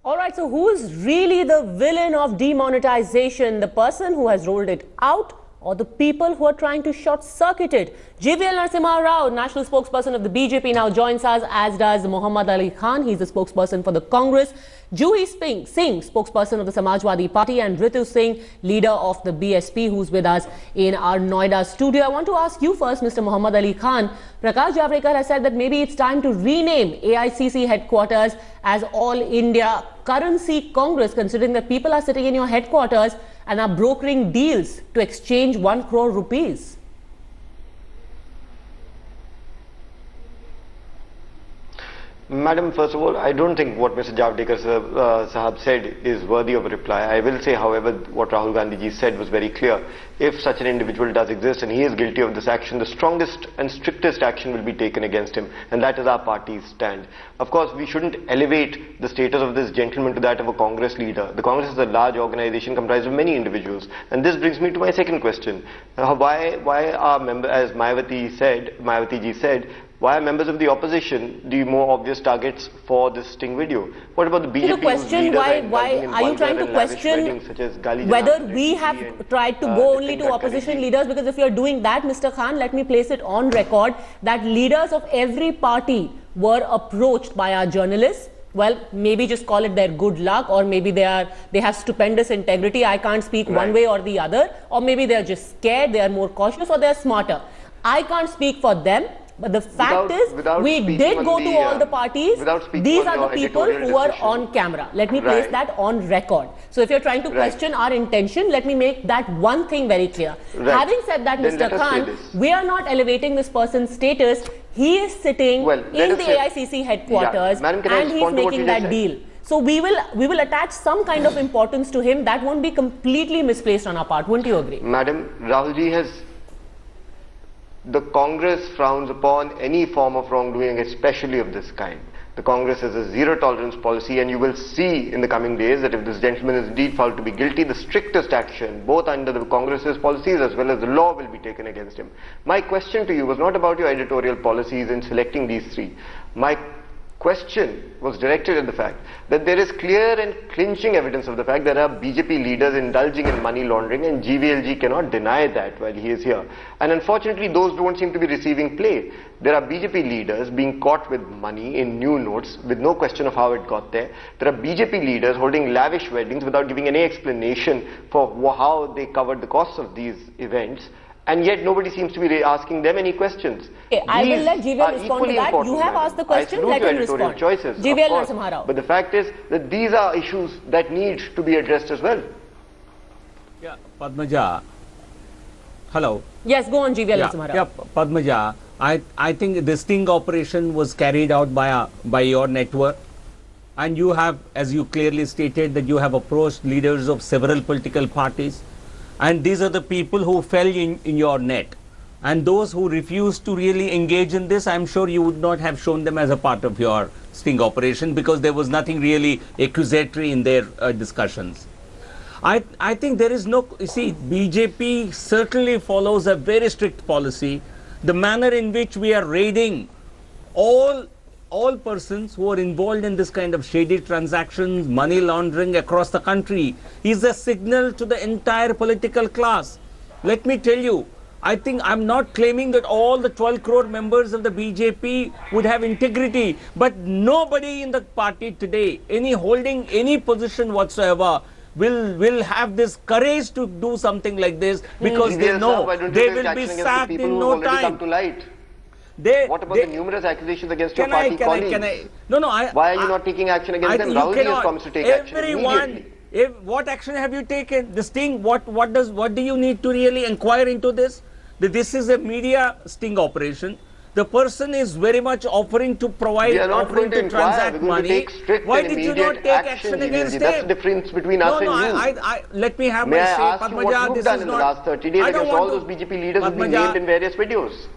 All right, so who is really the villain of demonetization? The person who has rolled it out or the people who are trying to short-circuit it? JVL Narasimha Rao, national spokesperson of the BJP, now joins us, as does Muhammad Ali Khan. He's the spokesperson for the Congress. Juhi Singh, spokesperson of the Samajwadi Party, and Ritu Singh, leader of the BSP, who's with us in our Noida studio. I want to ask you first, Mr. Muhammad Ali Khan. Prakash Javadekar has said that maybe it's time to rename AICC headquarters as All India Currency Congress, considering that people are sitting in your headquarters and are brokering deals to exchange 1 crore rupees. Madam, first of all, I don't think what Mr. Javadekar Sahab said is worthy of a reply. I will say, however, what Rahul Gandhi ji said was very clear. If such an individual does exist and he is guilty of this action, the strongest and strictest action will be taken against him, and that is our party's stand. Of course, we shouldn't elevate the status of this gentleman to that of a Congress leader. The Congress is a large organization comprised of many individuals, and this brings me to my second question. Why are members, as Mayawati ji said, why are members of the opposition the more obvious targets for this sting video? What about the BJP? The question, why are you trying to question whether we have tried to go only to opposition leaders? Because if you're doing that, Mr. Khan, let me place it on record that leaders of every party were approached by our journalists. Well, maybe just call it their good luck, or maybe they have stupendous integrity. I can't speak one way or the other. Or maybe they're just scared, they are more cautious, or they're smarter. I can't speak for them. But the fact is, we did go to all the parties. These are the people who were on camera. Let me place that on record. So if you're trying to question our intention, let me make that one thing very clear. Having said that, Mr. Khan, we are not elevating this person's status. He is sitting in the AICC headquarters and he's making that deal. So we will attach some kind of importance to him. That won't be completely misplaced on our part. Wouldn't you agree? Madam, Rahulji has... The Congress frowns upon any form of wrongdoing, especially of this kind. The Congress has a zero tolerance policy, and you will see in the coming days that if this gentleman is indeed found to be guilty, the strictest action, both under the Congress's policies as well as the law, will be taken against him. My question to you was not about your editorial policies in selecting these three. My question was directed at the fact that there is clear and clinching evidence of the fact that there are BJP leaders indulging in money laundering, and GVLG cannot deny that while he is here. And unfortunately, those don't seem to be receiving play. There are BJP leaders being caught with money in new notes with no question of how it got there. There are BJP leaders holding lavish weddings without giving any explanation for how they covered the costs of these events. And yet nobody seems to be asking them any questions. Okay, I will let JVL respond to that. You have asked the question, let him respond. JVL Narasimha Rao. But the fact is that these are issues that need to be addressed as well. Yeah, Padmaja. Hello. Yes, go on, JVL Narasimha Rao. Yeah, Padmaja. I think this sting operation was carried out by your network. And you have, as you clearly stated, that you have approached leaders of several political parties. And these are the people who fell in your net. And those who refused to really engage in this, I'm sure you would not have shown them as a part of your sting operation, because there was nothing really accusatory in their discussions. I think there is no, you see, BJP certainly follows a very strict policy. The manner in which we are raiding all persons who are involved in this kind of shady transactions, money laundering across the country, is a signal to the entire political class. Let me tell you, I think I'm not claiming that all the 12 crore members of the BJP would have integrity, but nobody in the party today, holding any position whatsoever, will have this courage to do something like this, because they know they will be sacked in no time. What about the numerous accusations against your party colleagues? Why are you not taking action against them? Rahul has promised to take action immediately. What action have you taken? This sting, what do you need to really inquire into this? This is a media sting operation. The person is very much offering to provide, offering to transact money. Why did you not take action against him? That's the difference between us and you. Let me have my say. May I ask you what you've done in the last 30 days against all those BJP leaders who've been named in various videos?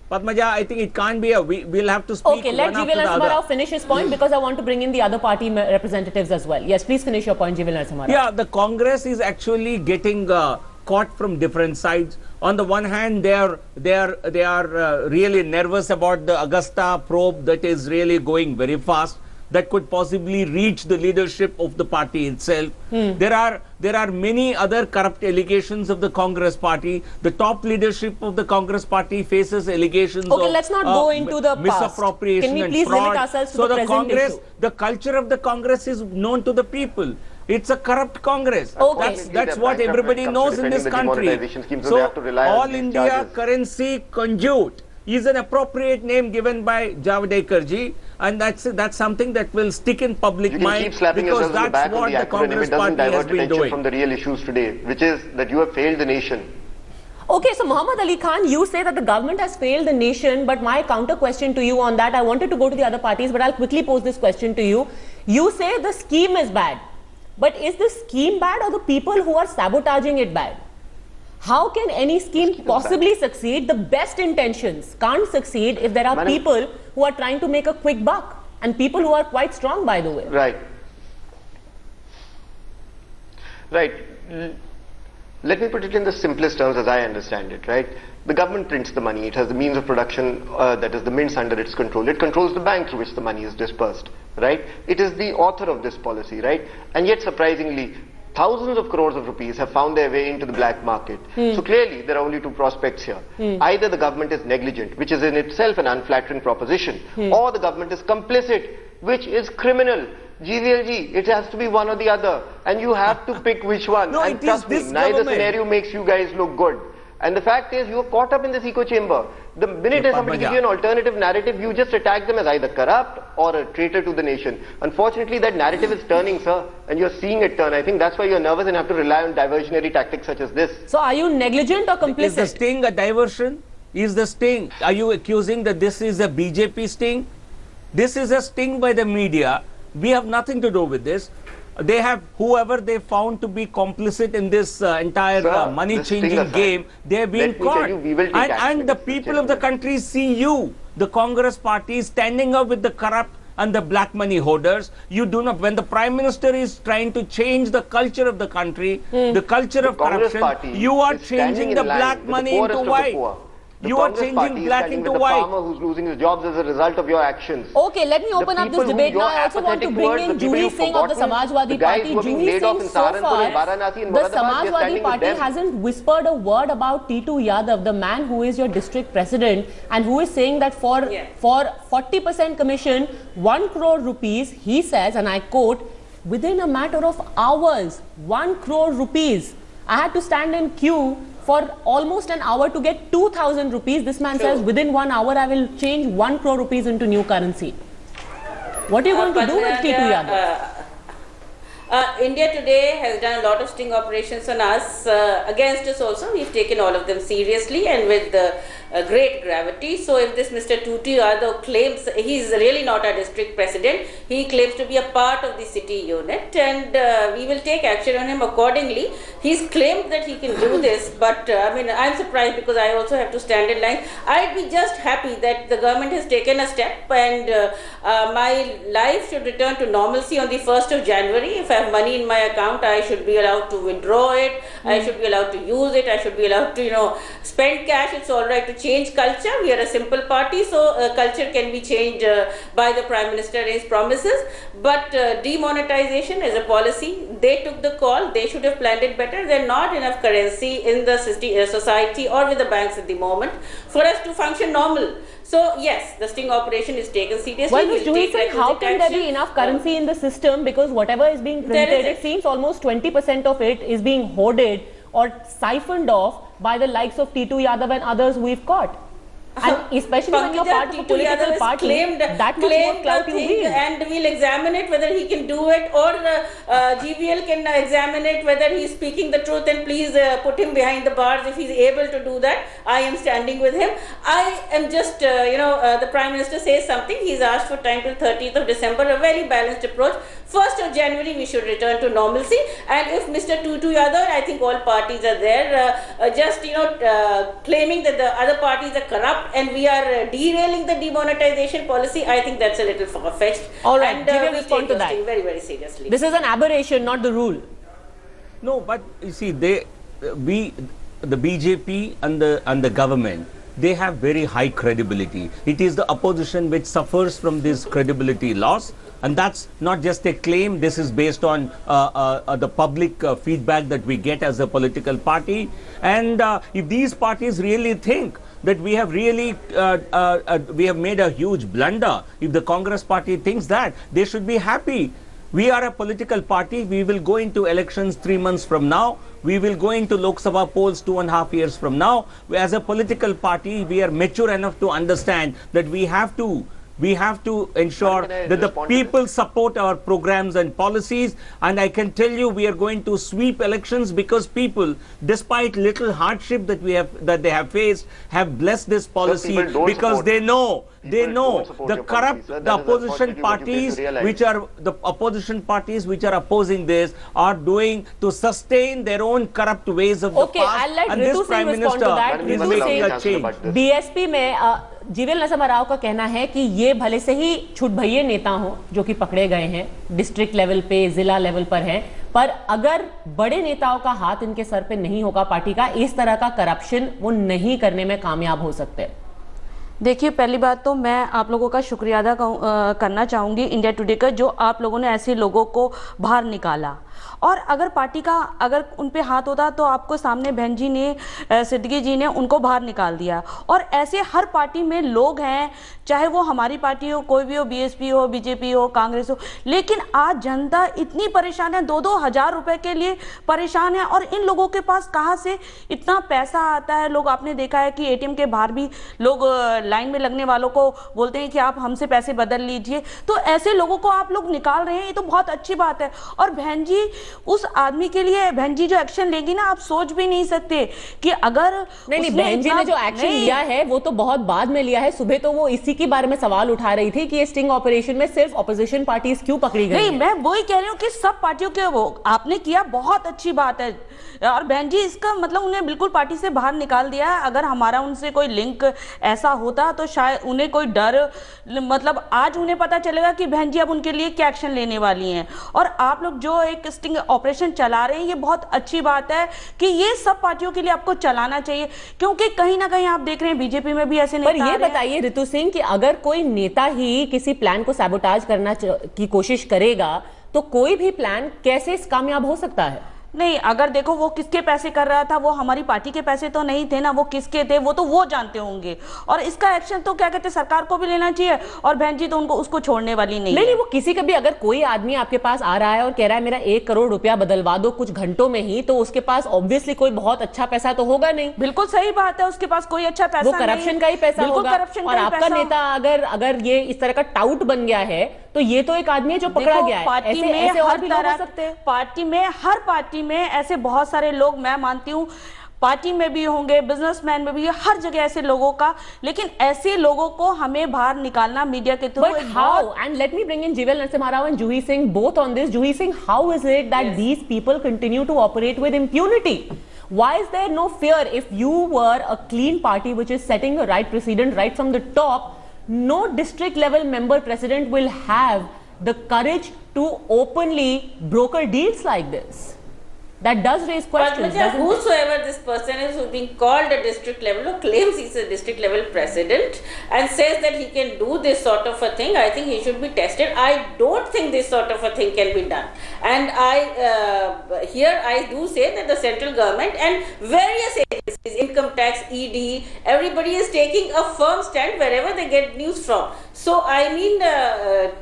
Padmaja, I think it can't be we'll have to speak. Okay, let JVL Narasimha Rao finish his point, because I want to bring in the other party representatives as well. Yes, please finish your point, JVL Narasimha Rao. Yeah, the Congress is actually getting caught from different sides. On the one hand, they are really nervous about the Augusta probe that is really going very fast. that could possibly reach the leadership of the party itself. There are many other corrupt allegations of the Congress party. The top leadership of the Congress party faces allegations Okay, of let's not go into the past. misappropriation Can we and please fraud. limit ourselves to So the present Congress, issue? the culture of the Congress is known to the people. It's a corrupt Congress. Okay. That's what everybody knows in this country. So they have to rely on All these India charges. currency conduit is an appropriate name given by Javadekar ji, and that's something that will stick in public You can mind, keep slapping because yourselves on the that's back of what the the acronym. Congress It doesn't party has divert been attention doing. from the real issues today, which is that you have failed the nation. Okay, so Muhammad Ali Khan, you say that the government has failed the nation, but my counter question to you on that, I wanted to go to the other parties, but I'll quickly pose this question to you. You say the scheme is bad, but is the scheme bad or the people who are sabotaging it bad? How can any scheme possibly succeed? The best intentions can't succeed if there are Madam, people who are trying to make a quick buck, and people who are quite strong, by the way. Right. Right. Let me put it in the simplest terms as I understand it, right? The government prints the money. It has the means of production, that is the mints under its control. It controls the bank through which the money is dispersed, right? It is the author of this policy, right? And yet surprisingly, thousands of crores of rupees have found their way into the black market. So clearly there are only two prospects here. Either the government is negligent, which is in itself an unflattering proposition, or the government is complicit, which is criminal. GVLG, it has to be one or the other, and you have to pick which one. No, and it is trust me, this neither government. scenario makes you guys look good. And the fact is, you are caught up in this echo chamber. The minute somebody gives you an alternative narrative, you just attack them as either corrupt or a traitor to the nation. Unfortunately, that narrative is turning, sir, and you're seeing it turn. I think that's why you're nervous and have to rely on diversionary tactics such as this. So are you negligent or complicit? Is the sting a diversion? Is the sting? Are you accusing that this is a BJP sting? This is a sting by the media. We have nothing to do with this. They have, whoever they found to be complicit in this entire money-changing game, they have been caught. And the people of the country see you, the Congress party, standing up with the corrupt and the black money hoarders. You do not, when the Prime Minister is trying to change the culture of the country, the culture of corruption, you are changing the black money into white. You are changing black into white. The farmer who's losing his jobs as a result of your actions. Okay, let me open up this debate now. I also want to bring in Juhi Singh of the Samajwadi Party. Juhi Singh, so far, the Samajwadi Party hasn't whispered a word about Titu Yadav, the man who is your district president, and who is saying that for 40% commission, 1 crore rupees, he says, and I quote, within a matter of hours, 1 crore rupees. I had to stand in queue for almost an hour to get 2,000 rupees. This man says within 1 hour I will change 1 crore rupees into new currency. What are you going to do with Titu Yadav? India today has done a lot of sting operations on us, against us also. We've taken all of them seriously and with great gravity. So if this Mr. Titu Yadav claims, he's really not our district president, he claims to be a part of the city unit, and we will take action on him accordingly. He's claimed that he can do this, but I mean, I'm surprised because I also have to stand in line. I'd be just happy that the government has taken a step, and my life should return to normalcy on the 1st of January. If I have money in my account, I should be allowed to withdraw it, I should be allowed to use it, I should be allowed to, spend cash. It's all right to change culture. We are a simple party, so culture can be changed by the Prime Minister and his promises. But demonetization is a policy. They took the call. They should have planned it better. There's not enough currency in the society or with the banks at the moment for us to function normal. So yes, the sting operation is taken seriously. Well, Ms. Juhi Singh, how can there be enough currency in the system? Because whatever is being printed, it seems almost 20% of it is being hoarded or siphoned off by the likes of Titu Yadav and others we've caught. And especially when you're part of a political party, that much more clout you wield. And we'll examine it whether he can do it, or GVL can examine it whether he's speaking the truth, and please put him behind the bars if he's able to do that. I am standing with him. I am just, the Prime Minister says something. He's asked for time till 30th of December, a very balanced approach. 1st of January, we should return to normalcy. And if Mr. Titu Yadav, I think all parties are there, claiming that the other parties are corrupt and we are derailing the demonetization policy, I think that's a little far-fetched. All right, and we we respond take to that very, very seriously. This is an aberration, not the rule. No, but you see, the BJP and the government, they have very high credibility. It is the opposition which suffers from this credibility loss, And that's not just a claim. This is based on the public feedback that we get as a political party. And if these parties really think that we have really we have made a huge blunder, if the Congress party thinks that, they should be happy. We are a political party. We will go into elections 3 months from now. We will go into Lok Sabha polls 2.5 years from now. As a political party, we are mature enough to understand that we have to ensure that the people support our programs and policies. And I can tell you, we are going to sweep elections because people, despite little hardship that they have faced, have blessed this policy because they know the opposition parties which are opposing this are doing to sustain their own corrupt ways of the past. I'll let and Ritu this Prime Singh respond to Minister that. will Ritu make Singh, a change. BSP में जीवेल नरसिम्हा राव का कहना है कि ये भले से ही छुट भइये नेता हों जो कि पकड़े गए हैं, डिस्ट्रिक्ट लेवल पे, जिला लेवल पर हैं, पर अगर बड़े नेताओं का हाथ इनके सर पे नहीं होगा पार्टी का, इस तरह का करप्शन वो नहीं करने में कामयाब हो सकते। देखिए, पहली बात तो मैं आप लोगों का शुक्रिया अदा करना चाहूँगी इंडिया टुडे का, जो आप लोगों ने ऐसे लोगों को बाहर निकाला। और अगर पार्टी का अगर उन पे हाथ होता तो आपको सामने बहन जी ने, सिद्दीकी जी ने उनको बाहर निकाल दिया। और ऐसे हर पार्टी में लोग हैं, चाहे वो हमारी पार्टी हो, कोई भी हो, बीएसपी हो, बीजेपी हो, कांग्रेस हो, लेकिन आज जनता इतनी परेशान है, 2-2 हज़ार रुपए के लिए परेशान है। और इन लोगों के पास कहाँ से इतना पैसा आता है? लोग, आपने देखा है कि एटीएम के बाहर भी लोग लाइन में लगने वालों को बोलते हैं कि आप हमसे पैसे बदल लीजिए। तो ऐसे लोगों को आप लोग निकाल रहे हैं, ये तो बहुत अच्छी बात है। और बहन जी, उस आदमी के लिए बहन जी जो एक्शन लेगी ना, आप सोच भी नहीं सकते कि अगर नहीं, बहन जी ने जो एक्शन लिया है वो तो बहुत बाद में लिया है। सुबह तो वो इसी के बारे में सवाल उठा रही थी कि ये स्टिंग ऑपरेशन में सिर्फ ऑपोजिशन पार्टीज क्यों पकड़ी गई? नहीं, मैं वही कह रही हूँ कि सब पार्टियों के वो आपने किया, बहुत अच्छी बात है। और बहन जी, इसका मतलब उन्हें बिल्कुल पार्टी से बाहर निकाल दिया। अगर हमारा उनसे कोई लिंक ऐसा होता तो शायद उन्हें कोई डर, मतलब आज उन्हें पता चलेगा कि बहन जी अब उनके लिए क्या एक्शन लेने वाली हैं। और आप लोग जो एक स्टिंग ऑपरेशन चला रहे हैं, ये बहुत अच्छी बात है कि ये सब पार्टियों के लिए आपको चलाना चाहिए, क्योंकि कहीं ना कहीं आप देख रहे हैं बीजेपी में भी ऐसे नेता। पर ये बताइए ऋतु सिंह कि अगर कोई नेता ही किसी प्लान को सैबोटाज करना की कोशिश करेगा तो कोई भी प्लान कैसे कामयाब हो सकता है? नहीं, अगर देखो वो किसके पैसे कर रहा था, वो हमारी पार्टी के पैसे तो नहीं थे ना, वो किसके थे वो तो वो जानते होंगे। और इसका एक्शन तो क्या कहते हैं, सरकार को भी लेना चाहिए। और बहन जी तो उनको उसको छोड़ने वाली नहीं वो किसी का भी, अगर कोई आदमी आपके पास आ रहा है और कह रहा है मेरा 1 करोड़ रुपया बदलवा दो कुछ घंटों में ही, तो उसके पास ऑब्वियसली कोई बहुत अच्छा पैसा तो होगा नहीं। बिल्कुल सही बात है, उसके पास कोई अच्छा पैसा, वो करप्शन का ही पैसा होगा। और आपका नेता अगर ये इस तरह का टाउट बन गया है तो ये तो एक आदमी है जो पकड़ा गया है। पार्टी में ऐसे और भी लोग हो सकते हैं, पार्टी में, हर पार्टी में ऐसे बहुत सारे लोग, मैं मानती हूँ पार्टी में भी होंगे, बिजनेसमैन में भी, हर जगह ऐसे लोगों का, लेकिन ऐसे लोगों को हमें बाहर निकालना मीडिया के through. But how? And let me bring in Jivel Narasimha Rao and Juhi Singh both on this. Juhi Singh, how is it that these people continue to operate with impunity? Why is there no fear? If you were a clean party which is setting a right precedent right from the top, no district level member president will have the courage to openly broker deals like this. That does raise questions. But whosoever this person is who's being called a district level or claims he's a district level president and says that he can do this sort of a thing, I think he should be tested. I don't think this sort of a thing can be done. And here I do say that the central government and various agencies, income tax, ED, everybody is taking a firm stand wherever they get news from. So I mean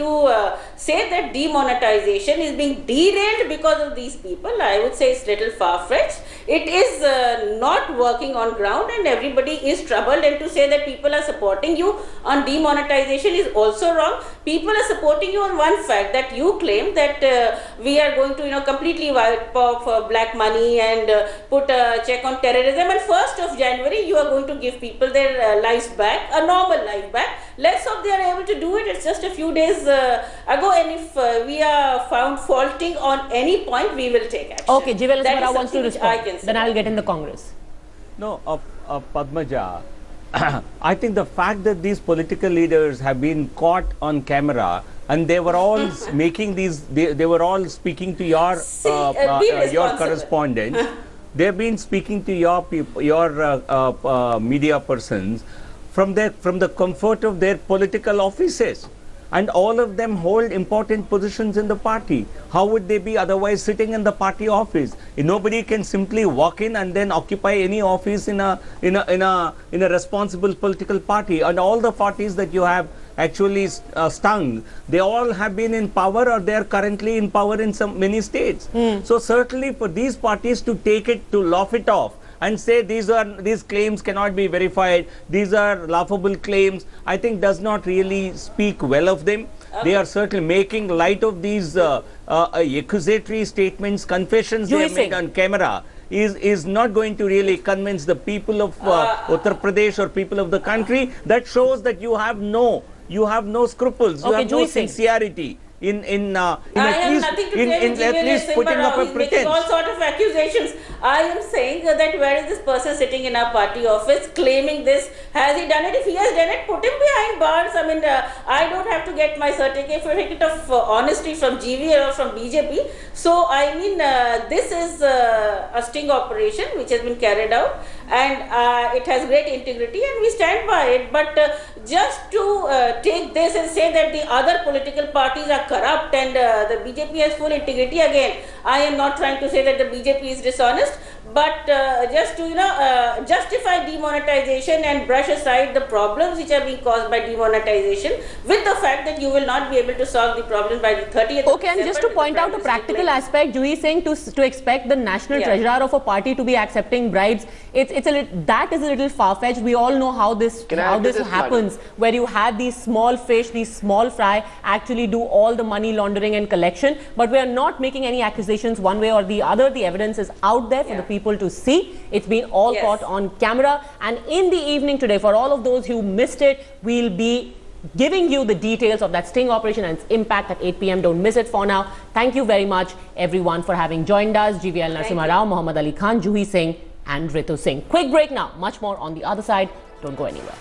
to say that demonetization is being derailed because of these people, I would say it's little far-fetched. It is not working on ground and everybody is troubled, and to say that people are supporting you on demonetization is also wrong. People are supporting you on one fact, that you claim that we are going to completely wipe off black money and put a check on terrorism, and 1st of January you are going to give people their lives back, a normal life back. Let's hope they are able to do it. It's just a few days ago, and if we are found faulting on any point, we will take action. Okay, Jivel Narasimha wants to respond. Then I'll get in the Congress. No, Padmaja, I think the fact that these political leaders have been caught on camera and they were all making these, they were all speaking to your correspondent. They've been speaking to your people, your media persons from the comfort of their political offices. and all of them hold important positions in the party. How would they be otherwise sitting in the party office? Nobody can simply walk in and then occupy any office in a responsible political party. And all the parties that you have actually stung, they all have been in power, or they are currently in power in many states. So certainly for these parties to take it, to laugh it off and say these claims cannot be verified, these are laughable claims, I think does not really speak well of them. They are certainly making light of these accusatory statements, confessions they have made on camera. Is not going to really convince the people of Uttar Pradesh or people of the country. That shows that you have no scruples, you have no sincerity in at least putting up a pretense. All sort of accusations. I am saying that where is this person sitting in our party office claiming this? Has he done it? If he has done it, put him behind bars. I mean, I don't have to get my certificate of honesty from GV or from BJP. So I mean, this is a sting operation which has been carried out, and it has great integrity, and we stand by it. But just to take this and say that the other political parties are corrupt and the BJP has full integrity, again, I am not trying to say that the BJP is dishonest, but just to justify demonetization and brush aside the problems which are being caused by demonetization with the fact that you will not be able to solve the problem by the 30th. Okay, and just to point out a practical aspect, Juhi saying to expect the national treasurer of a party to be accepting bribes, that is a little far-fetched. We all know how this happens, where you have these small fish, these small fry actually do all the money laundering and collection. But we are not making any accusations one way or the other. The evidence is out there for the people to see. It's been all caught on camera. And in the evening today, for all of those who missed it, we'll be giving you the details of that sting operation and its impact at 8 p.m. Don't miss it for now. Thank you very much, everyone, for having joined us. GVL Narasimha Rao, Muhammad Ali Khan, Juhi Singh, and Ritu Singh. Quick break now. Much more on the other side. Don't go anywhere.